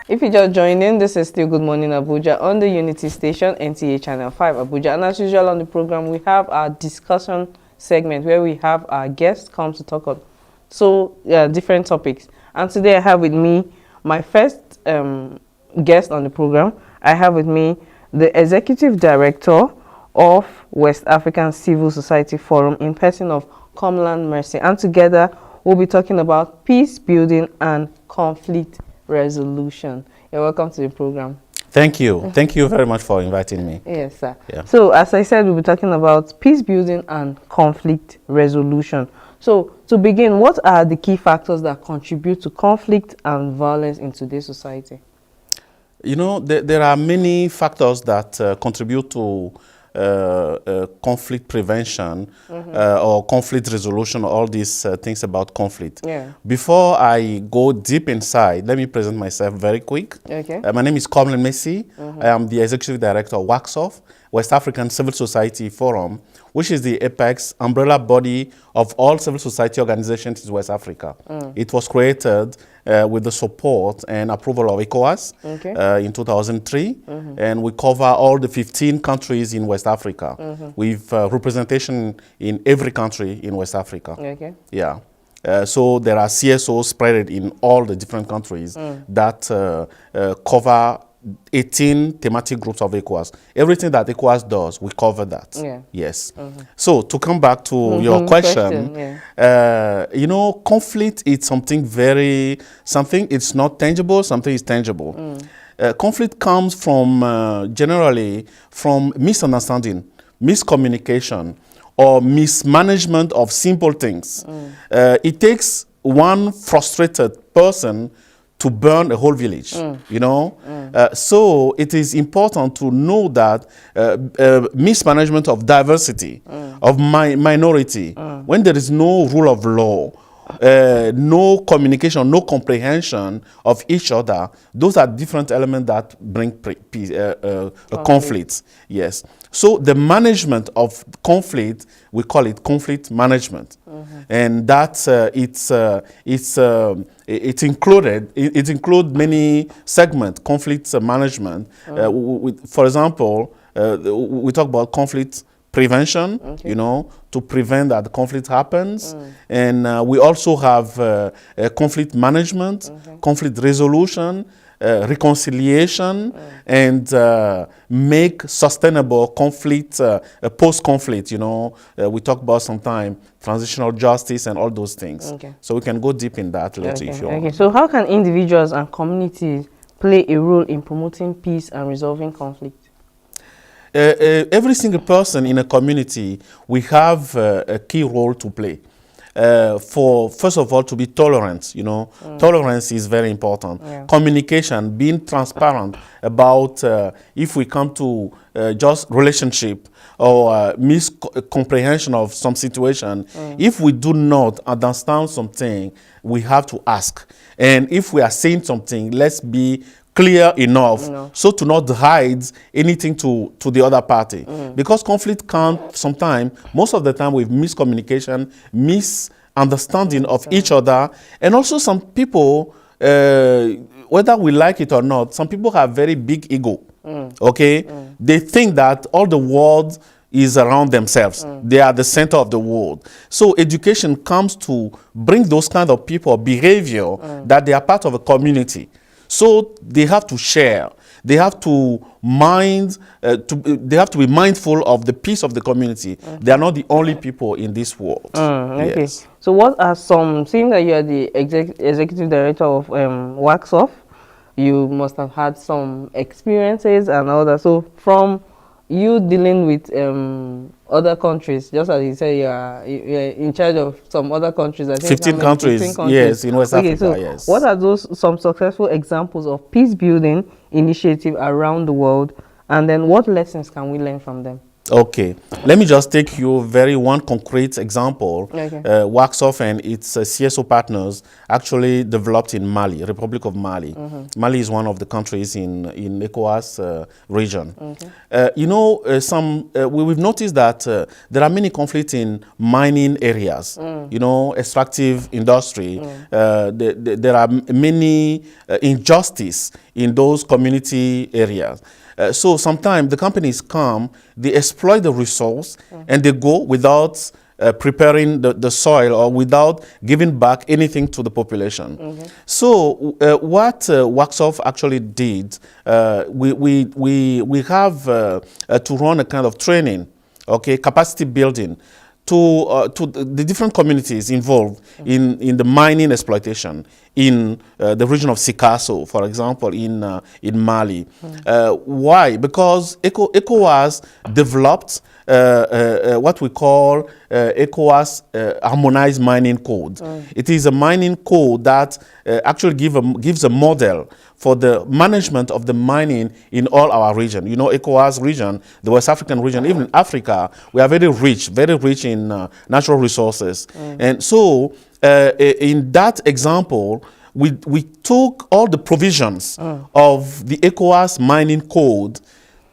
If you just joined in, this is still Good Morning Abuja on the Unity Station, NTA Channel 5 Abuja. And as usual on the program, we have our discussion segment where we have our guests come to talk on different topics. And today I have with me my first guest on the program. I have with me the Executive Director of West African Civil Society Forum in person of Comland Mercy. And together we'll be talking about peace building and conflict resolution. You're welcome to the program. Thank you. Thank you very much for inviting me. Yes, sir. Yeah. So, as I said, we'll be talking about peace building and conflict resolution. So, to begin, what are the key factors that contribute to conflict and violence in today's society? You know, there are many factors that contribute to conflict prevention or conflict resolution, all these things about conflict. Yeah. Before I go deep inside, let me present myself very quick. Okay. My name is Comland Mercy. I am the Executive Director of WACSOF, West African Civil Society Forum, which is the apex umbrella body of all civil society organizations in West Africa. It was created with the support and approval of ECOWAS in 2003, and we cover all the 15 countries in West Africa with representation in every country in West Africa. Okay. Yeah. So there are CSOs spread in all the different countries that cover 18 thematic groups of ECOWAS. Everything that ECOWAS does, we cover that. Yeah. Yes. So to come back to your question, you know, conflict is something it's not tangible, something is tangible. Conflict comes from, generally, from misunderstanding, miscommunication, or mismanagement of simple things. It takes one frustrated person to burn a whole village, you know? So it is important to know that mismanagement of diversity, of minority, when there is no rule of law, no communication, no comprehension of each other, those are different elements that bring conflicts. Yes. So the management of conflict, we call it conflict management, and that it includes many segments. Conflict management. For example, we talk about conflict prevention, you know, to prevent that the conflict happens. And we also have conflict management, conflict resolution, reconciliation, and make sustainable conflict, post-conflict, you know. We talk about sometimes transitional justice and all those things. So we can go deep in that later if you want. So how can individuals and communities play a role in promoting peace and resolving conflict? Every single person in a community, we have a key role to play. For, first of all, to be tolerant, you know. Tolerance is very important. Communication, being transparent about if we come to just relationship or miscomprehension of some situation, if we do not understand something, we have to ask. And if we are saying something, let's be clear enough so to not hide anything to the other party. Because conflict comes sometimes, most of the time, with miscommunication, misunderstanding of each other. And also some people, whether we like it or not, some people have very big ego. Okay? They think that all the world is around themselves. They are the center of the world. So education comes to bring those kind of people behavior that they are part of a community. So they have to share. They have to they have to be mindful of the peace of the community. They are not the only people in this world. Okay. Yes. So what are some, seeing that you are the executive director of WACSOF, you must have had some experiences and all that. So from you dealing with other countries, just as you said, you're in charge of some other countries. I think 15 countries, 15 countries. Yes, in West Africa, so yes. What are some successful examples of peace building initiative around the world, and then what lessons can we learn from them? Okay, let me just take you one concrete example. WACSOF and its CSO partners actually developed in Mali, Republic of Mali. Mali is one of the countries in ECOWAS region. You know, we've noticed that there are many conflicts in mining areas, you know, extractive industry. There are many injustice in those community areas. So sometimes the companies come, they exploit the resource, and they go without preparing the soil or without giving back anything to the population. So what Waxoff actually did, we have to run a kind of training, okay, capacity building to the different communities involved in the mining exploitation in the region of Sikasso, for example, in Mali. Why? Because ECOWAS developed what we call ECOWAS Harmonized Mining Code. It is a mining code that actually gives a model for the management of the mining in all our region. You know, ECOWAS region, the West African region, even in Africa, we are very rich in natural resources. And so in that example, we took all the provisions of the ECOWAS mining code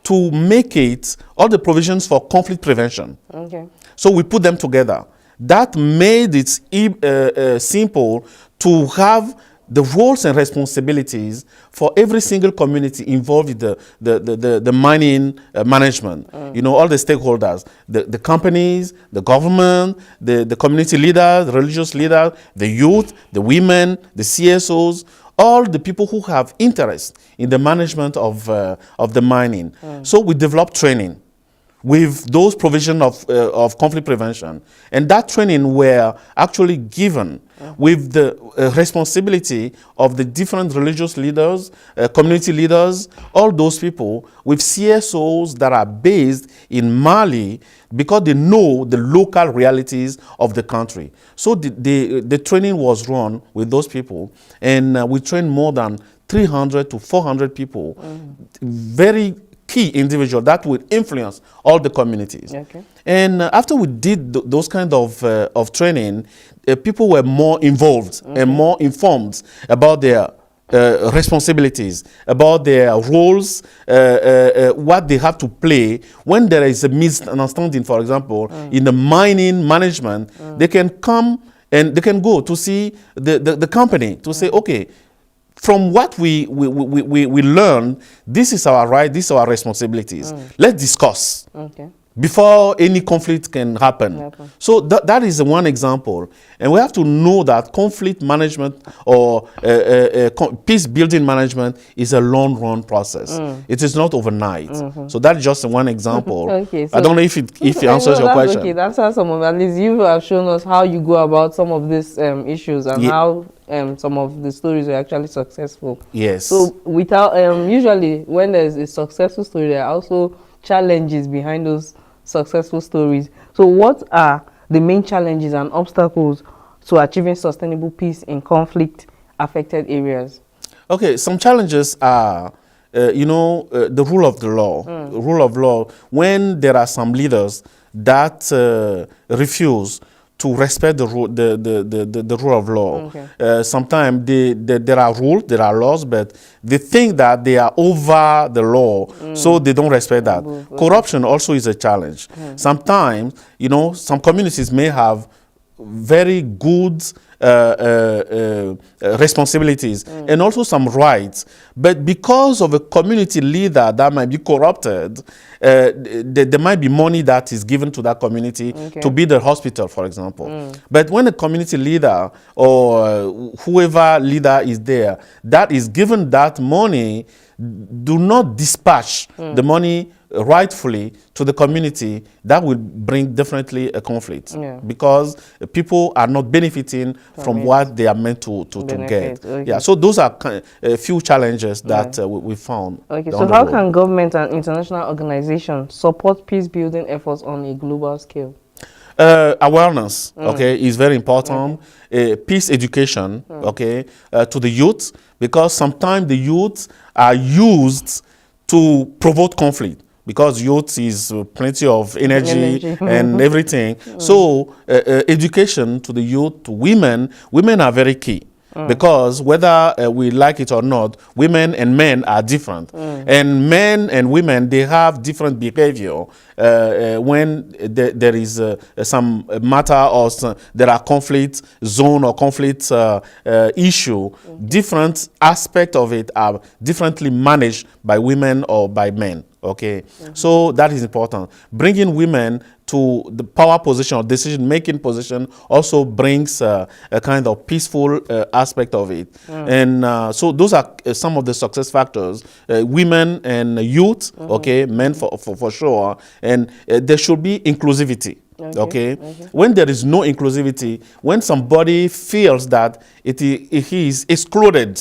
to make it all the provisions for conflict prevention. Okay. So we put them together. That made it simple to have the roles and responsibilities for every single community involved in the mining management. You know, all the stakeholders, the companies, the government, the community leaders, the religious leaders, the youth, the women, the CSOs, all the people who have interest in the management of the mining. So we developed training with those provisions of conflict prevention. And that training were actually given with the responsibility of the different religious leaders, community leaders, all those people with CSOs that are based in Mali because they know the local realities of the country. So the training was run with those people, and we trained more than 300 to 400 people, very key individual that will influence all the communities. Okay. And after we did those kind of training, people were more involved and more informed about their responsibilities, about their roles, what they have to play. When there is a misunderstanding, for example, in the mining management, they can come and they can go to see the company to say, okay, from what we learn, this is our right, these are our responsibilities. Let's discuss before any conflict can happen. So that is one example. And we have to know that conflict management or peace building management is a long run process. It is not overnight. So that's just one example. Okay, so I don't know if it answers your question. Okay, that's some of, at least you have shown us how you go about some of these issues and how some of the stories are actually successful. Yes. So without usually when there's a successful story, there are also challenges behind those successful stories. So what are the main challenges and obstacles to achieving sustainable peace in conflict affected areas? Okay, some challenges are the rule of the law. The rule of law, when there are some leaders that refuse to respect the rule of law. Sometimes there are rules, there are laws, but they think that they are over the law, so they don't respect that. Corruption also is a challenge. Sometimes, some communities may have very good responsibilities and also some rights, but because of a community leader that might be corrupted, there might be money that is given to that community to build a hospital, for example. But when a community leader or whoever leader is there that is given that money, do not dispatch the money rightfully to the community, that will bring definitely a conflict because people are not benefiting from what they are meant to get. Yeah, so those are a few challenges that we found. Okay, so how can government and international organizations support peace building efforts on a global scale? Awareness, is very important. Peace education, to the youth, because sometimes the youth are used to provoke conflict. Because youth is plenty of energy and everything. So education to the youth, to women are very key. because whether we like it or not, women and men are different. And men and women, they have different behavior when there is some matter or there are conflict zone or conflict issue. Different aspects of it are differently managed by women or by men. Okay, so that is important. Bringing women to the power position or decision-making position also brings a kind of peaceful aspect of it. And so those are some of the success factors. Women and youth, okay, men for sure. And there should be inclusivity. Okay. When there is no inclusivity, when somebody feels that he is excluded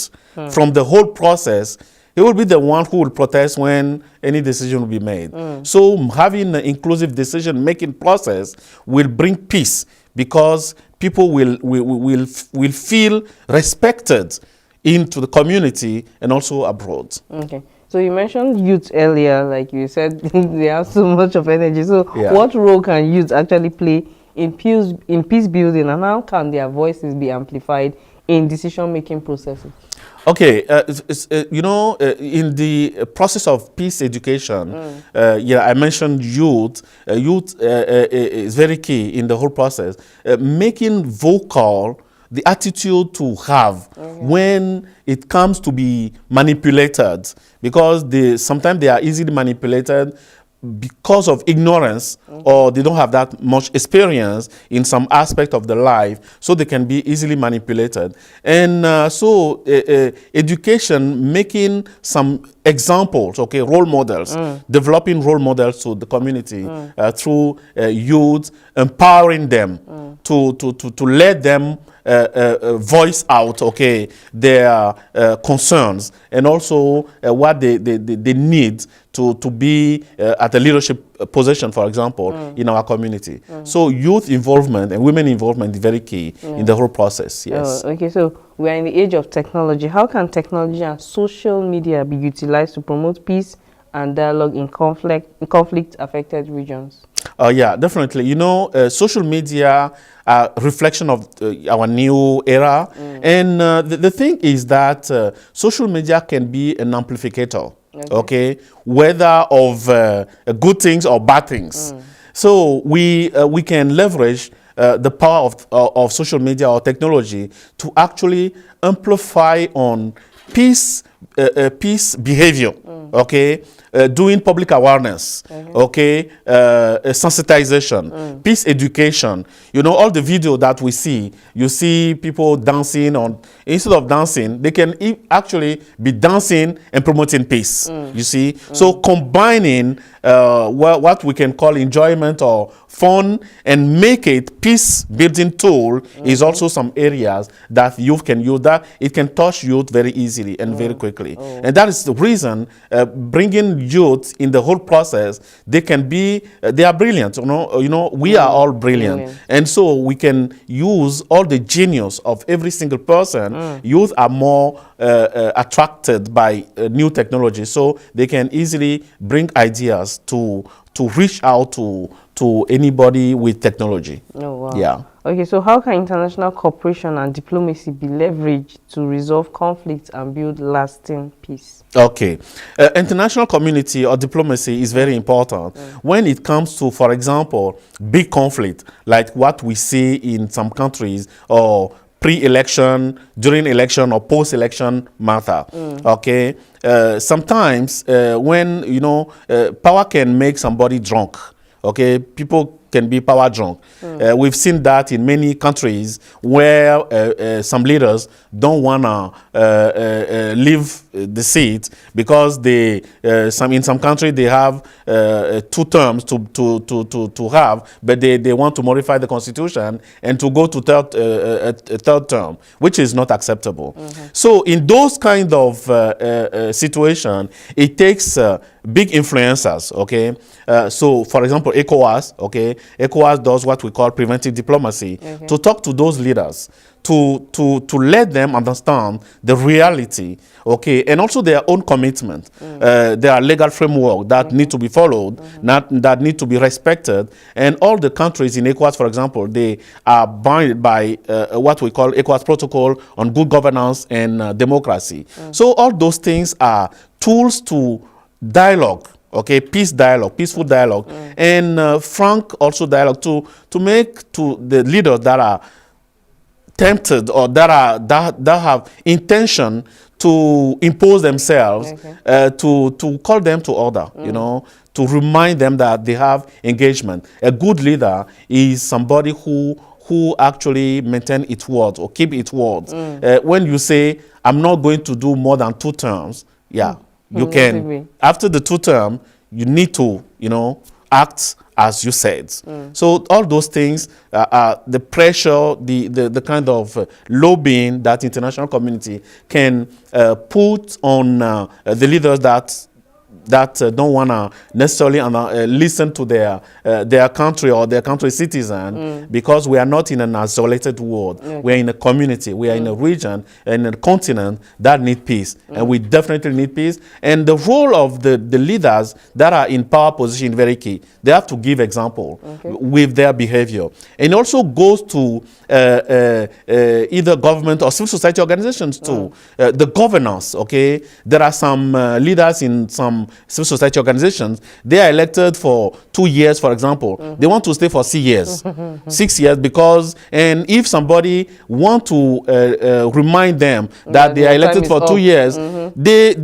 from the whole process, he will be the one who will protest when any decision will be made. So having an inclusive decision-making process will bring peace, because people will feel respected into the community and also abroad. Okay. So you mentioned youth earlier, like you said, they have so much of energy. So what role can youth actually play in peace building, and how can their voices be amplified in decision-making processes? Okay, in the process of peace education, I mentioned youth. Youth is very key in the whole process. Making vocal the attitude to have when it comes to be manipulated, because sometimes they are easily manipulated because of ignorance, or they don't have that much experience in some aspect of the life, so they can be easily manipulated. And education, making some examples, okay, role models, developing role models to the community through youth, empowering them to let them voice out, okay, their concerns, and also what they need to be at a leadership position, for example, in our community. So youth involvement and women involvement is very key in the whole process. Yes. Oh, okay, so we are in the age of technology. How can technology and social media be utilized to promote peace and dialogue in conflict-affected regions? Yeah, definitely. Social media are a reflection of our new era. And the thing is that social media can be an amplificator, okay, whether of good things or bad things. So we can leverage the power of social media or technology to actually amplify on peace behavior, okay, doing public awareness, okay, sensitization, peace education. All the video that we see, you see people dancing instead of dancing, they can actually be dancing and promoting peace, you see. So combining what we can call enjoyment or fun and make it peace building tool is also some areas that youth can use, that it can touch youth very easily and very quickly. And that is the reason bringing youth in the whole process, they are brilliant. We are all brilliant. And so we can use all the genius of every single person. Youth are more attracted by new technology, so they can easily bring ideas to reach out to anybody with technology. Oh, wow. Yeah. Okay, so how can international cooperation and diplomacy be leveraged to resolve conflicts and build lasting peace? Okay. International community or diplomacy is very important when it comes to, for example, big conflict, like what we see in some countries, or pre-election, during election, or post-election matter. Okay. Sometimes when, power can make somebody drunk. Okay, people can be power drunk. We've seen that in many countries where some leaders don't want to leave the seat because in some countries they have 2 terms to have, but they want to modify the constitution and to go to third term, which is not acceptable. So in those kind of situation, it takes big influencers. Okay, so for example, ECOWAS. Okay, ECOWAS does what we call preventive diplomacy, to talk to those leaders, to let them understand the reality, okay, and also their own commitment. There are legal framework that need to be followed, that need to be respected, and all the countries in ECOWAS, for example, they are bound by what we call ECOWAS Protocol on Good Governance and Democracy. So all those things are tools to dialogue, okay, peaceful dialogue, and frank also dialogue to make to the leaders that are tempted or that have intention to impose themselves, to call them to order, you know, to remind them that they have engagement. A good leader is somebody who actually maintain its words or keep its words. When you say, I'm not going to do more than 2 terms, you can. After the 2 terms, you need to, you know, act as you said. So all those things, the pressure, the kind of lobbying that international community can put on the leaders that don't want to necessarily listen to their country or their country citizen, because we are not in an isolated world. We are in a community. We are in a region and a continent that need peace. And we definitely need peace. And the role of the leaders that are in power position is very key. They have to give example with their behavior. And it also goes to either government or civil society organizations too. The governance, okay? There are some leaders in some civil society organizations. They are elected for 2 years, for example. They want to stay for 6 years. 6 years because, and if somebody want to remind them that they are elected for 2 years, they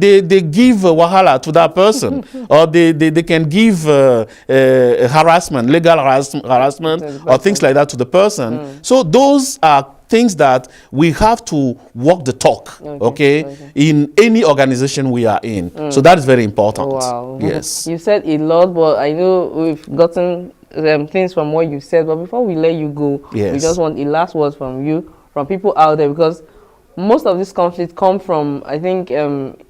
give wahala to that person, or they can give harassment, legal harassment, or things like that to the person. So those are things that we have to walk the talk, okay, in any organization we are in. So that is very important. Wow. Yes. You said a lot, but I know we've gotten things from what you said. But before we let you go, we just want a last word from you, from people out there, because most of this conflict come from, I think,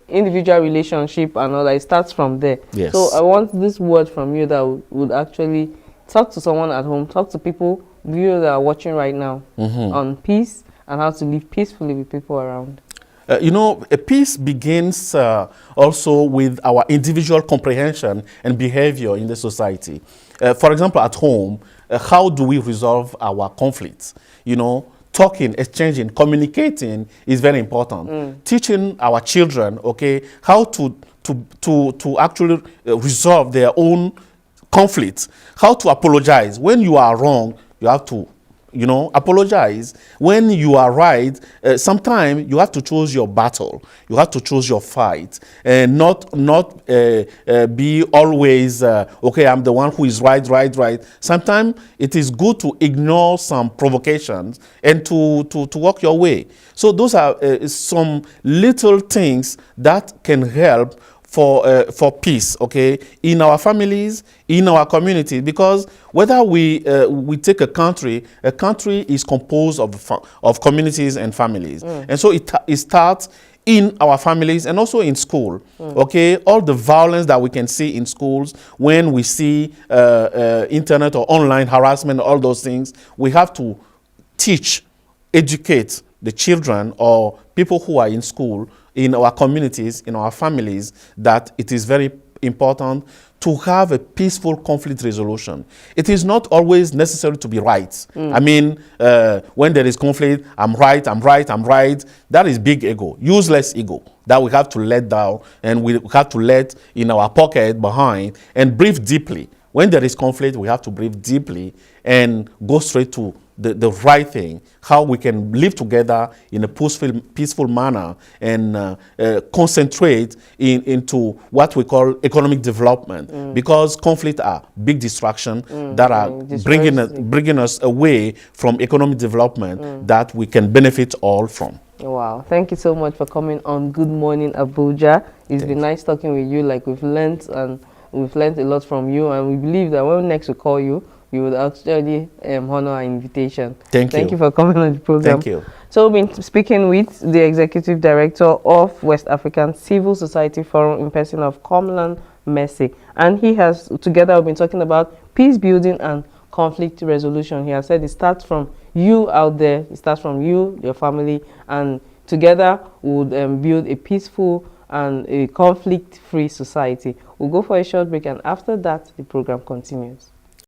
individual relationship and all that. It starts from there. Yes. So I want this word from you that would actually talk to someone at home, talk to people, viewers that are watching right now, on peace and how to live peacefully with people around. You know, a peace begins also with our individual comprehension and behavior in the society. For example, at home, how do we resolve our conflicts? You know, talking, exchanging, communicating is very important. Teaching our children, okay, how to actually resolve their own conflicts, how to apologize. When you are wrong, you have to, you know, apologize. When you are right, sometimes you have to choose your battle. You have to choose your fight, and not be always okay, I'm the one who is right. Sometimes it is good to ignore some provocations and to walk your way. So those are some little things that can help for peace, okay, in our families, in our community, because whether we take a country is composed of communities and families, and so it starts in our families and also in school, okay. All the violence that we can see in schools, when we see internet or online harassment, all those things, we have to teach, educate the children or people who are in school, in our communities, in our families, that it is very important to have a peaceful conflict resolution. It is not always necessary to be right. I mean, when there is conflict, I'm right. That is big ego, useless ego that we have to let down, and we have to let in our pocket behind and breathe deeply. When there is conflict, we have to breathe deeply and go straight to the right thing, how we can live together in a peaceful manner, and concentrate into what we call economic development, because conflict are big distractions that are bringing us away from economic development that we can benefit all from. Wow, thank you so much for coming on Good Morning Abuja. It's been nice talking with you. Like, we've learned a lot from you, and we believe that when next we call you, we would actually honor our invitation. Thank you for coming on the program. Thank you. So we've been speaking with the Executive Director of West African Civil Society Forum, in person of Komlan Mercy. And he has, together we've been talking about peace building and conflict resolution. He has said it starts from you out there, it starts from you, your family, and together we would build a peaceful and a conflict-free society. We'll go for a short break, and after that, the program continues.